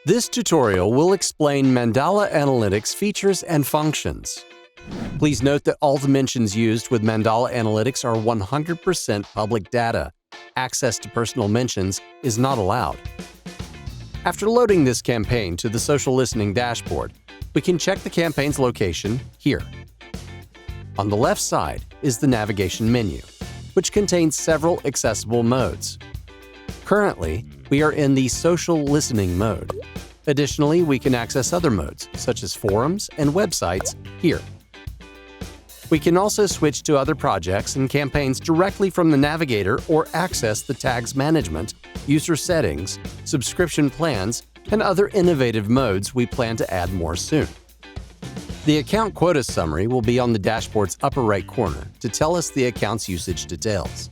This tutorial will explain Mandala Analytics features and functions. Please note that all the mentions used with Mandala Analytics are 100% public data. Access to personal mentions is not allowed. After loading this campaign to the social listening dashboard, we can check the campaign's location here. On the left side is the navigation menu, which contains several accessible modes. Currently, we are in the social listening mode. Additionally, we can access other modes, such as forums and websites, here. We can also switch to other projects and campaigns directly from the navigator or access the tags management, user settings, subscription plans, and other innovative modes we plan to add more soon. The account quota summary will be on the dashboard's upper right corner to tell us the account's usage details.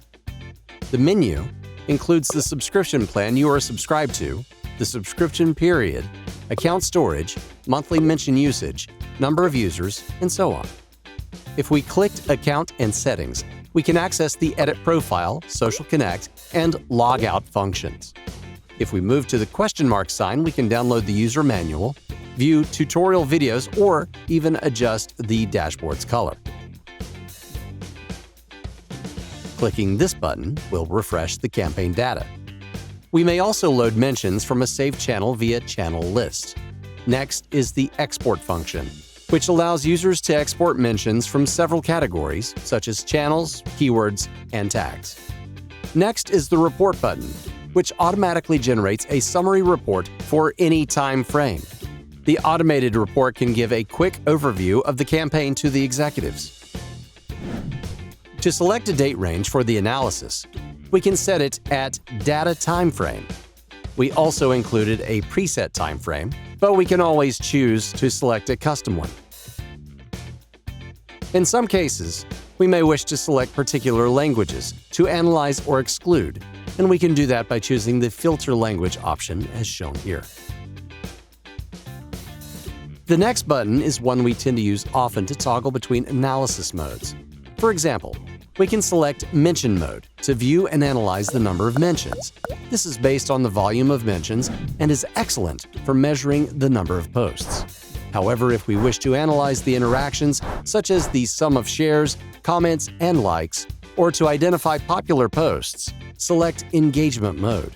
The menu includes the subscription plan you are subscribed to, the subscription period, account storage, monthly mention usage, number of users, and so on. If we clicked Account and Settings, we can access the Edit Profile, Social Connect, and Log Out functions. If we move to the question mark sign, we can download the user manual, view tutorial videos, or even adjust the dashboard's color. Clicking this button will refresh the campaign data. We may also load mentions from a saved channel via Channel List. Next is the Export function, which allows users to export mentions from several categories, such as channels, keywords, and tags. Next is the Report button, which automatically generates a summary report for any time frame. The automated report can give a quick overview of the campaign to the executives. To select a date range for the analysis, we can set it at Data Time Frame. We also included a preset time frame, but we can always choose to select a custom one. In some cases, we may wish to select particular languages to analyze or exclude, and we can do that by choosing the Filter Language option as shown here. The next button is one we tend to use often to toggle between analysis modes. For example, we can select Mention Mode to view and analyze the number of mentions. This is based on the volume of mentions and is excellent for measuring the number of posts. However, if we wish to analyze the interactions, such as the sum of shares, comments, and likes, or to identify popular posts, select Engagement Mode.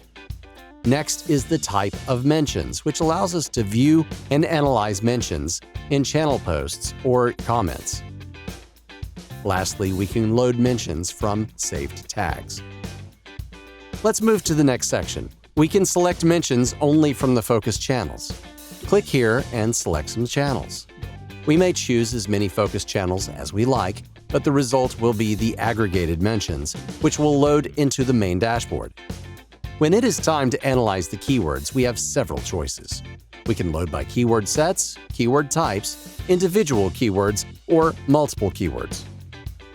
Next is the type of mentions, which allows us to view and analyze mentions in channel posts or comments. Lastly, we can load mentions from saved tags. Let's move to the next section. We can select mentions only from the focus channels. Click here and select some channels. We may choose as many focus channels as we like, but the result will be the aggregated mentions, which will load into the main dashboard. When it is time to analyze the keywords, we have several choices. We can load by keyword sets, keyword types, individual keywords, or multiple keywords.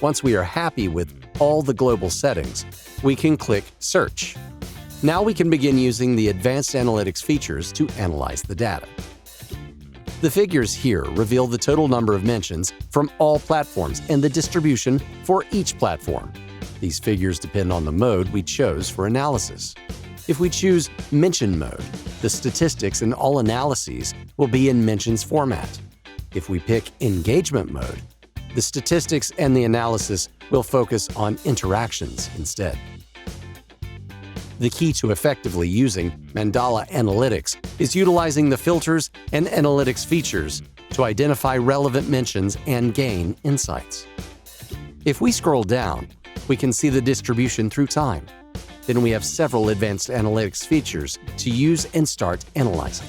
Once we are happy with all the global settings, we can click Search. Now we can begin using the advanced analytics features to analyze the data. The figures here reveal the total number of mentions from all platforms and the distribution for each platform. These figures depend on the mode we chose for analysis. If we choose Mention Mode, the statistics in all analyses will be in mentions format. If we pick Engagement Mode, the statistics and the analysis will focus on interactions instead. The key to effectively using Mandala Analytics is utilizing the filters and analytics features to identify relevant mentions and gain insights. If we scroll down, we can see the distribution through time. Then we have several advanced analytics features to use and start analyzing.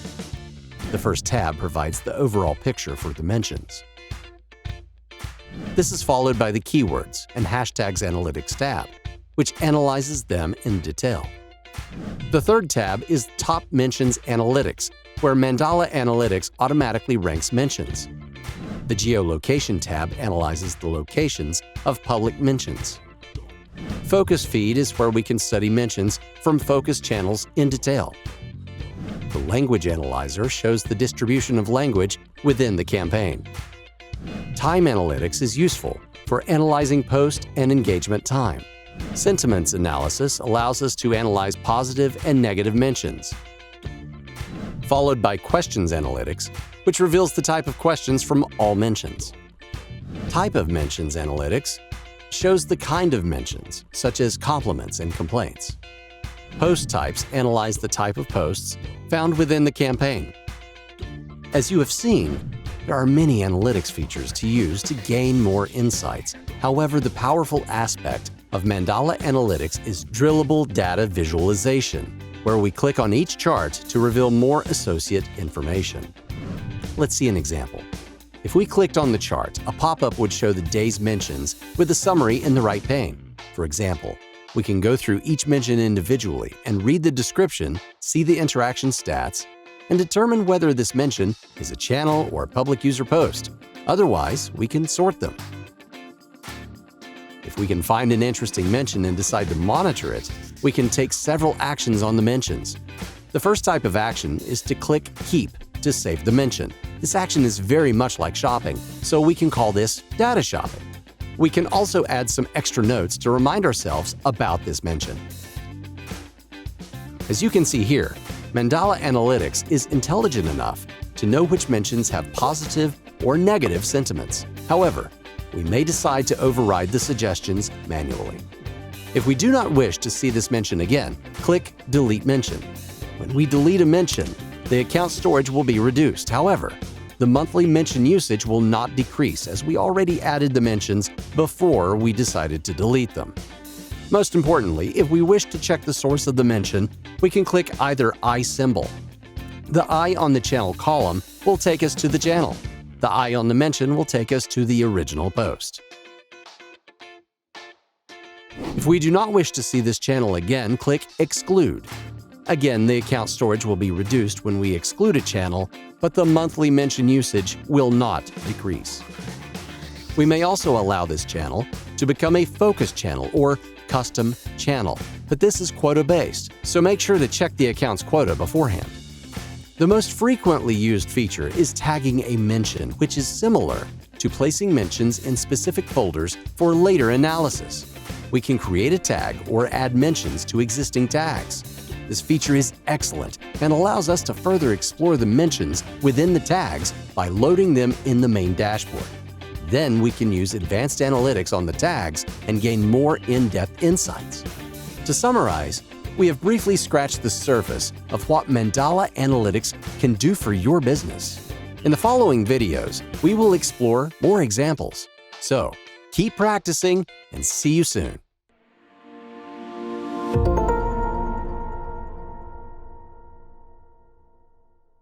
The first tab provides the overall picture for the mentions. This is followed by the Keywords and Hashtags Analytics tab, which analyzes them in detail. The third tab is Top Mentions Analytics, where Mandala Analytics automatically ranks mentions. The Geolocation tab analyzes the locations of public mentions. Focus Feed is where we can study mentions from focus channels in detail. The Language Analyzer shows the distribution of language within the campaign. Time Analytics is useful for analyzing post and engagement time. Sentiments Analysis allows us to analyze positive and negative mentions. followed by Questions Analytics, which reveals the type of questions from all mentions. Type of Mentions Analytics shows the kind of mentions, such as compliments and complaints. Post Types analyze the type of posts found within the campaign. As you have seen, there are many analytics features to use to gain more insights. However, the powerful aspect of Mandala Analytics is drillable data visualization, where we click on each chart to reveal more associate information. Let's see an example. If we clicked on the chart, a pop-up would show the day's mentions with a summary in the right pane. For example, we can go through each mention individually and read the description, see the interaction stats, and determine whether this mention is a channel or a public user post. Otherwise, we can sort them. If we can find an interesting mention and decide to monitor it, we can take several actions on the mentions. The first type of action is to click Keep to save the mention. This action is very much like shopping, so we can call this data shopping. We can also add some extra notes to remind ourselves about this mention. As you can see here, Mandala Analytics is intelligent enough to know which mentions have positive or negative sentiments. However, we may decide to override the suggestions manually. If we do not wish to see this mention again, click Delete Mention. When we delete a mention, the account storage will be reduced. However, the monthly mention usage will not decrease as we already added the mentions before we decided to delete them. Most importantly, if we wish to check the source of the mention, we can click either I symbol. The I on the channel column will take us to the channel. The I on the mention will take us to the original post. If we do not wish to see this channel again, click Exclude. Again, the account storage will be reduced when we exclude a channel, but the monthly mention usage will not decrease. We may also allow this channel to become a focus channel or custom channel, but this is quota-based, so make sure to check the account's quota beforehand. The most frequently used feature is tagging a mention, which is similar to placing mentions in specific folders for later analysis. We can create a tag or add mentions to existing tags. This feature is excellent and allows us to further explore the mentions within the tags by loading them in the main dashboard. Then we can use advanced analytics on the tags and gain more in-depth insights. To summarize, we have briefly scratched the surface of what Mandala Analytics can do for your business. In the following videos, we will explore more examples. So, keep practicing and see you soon.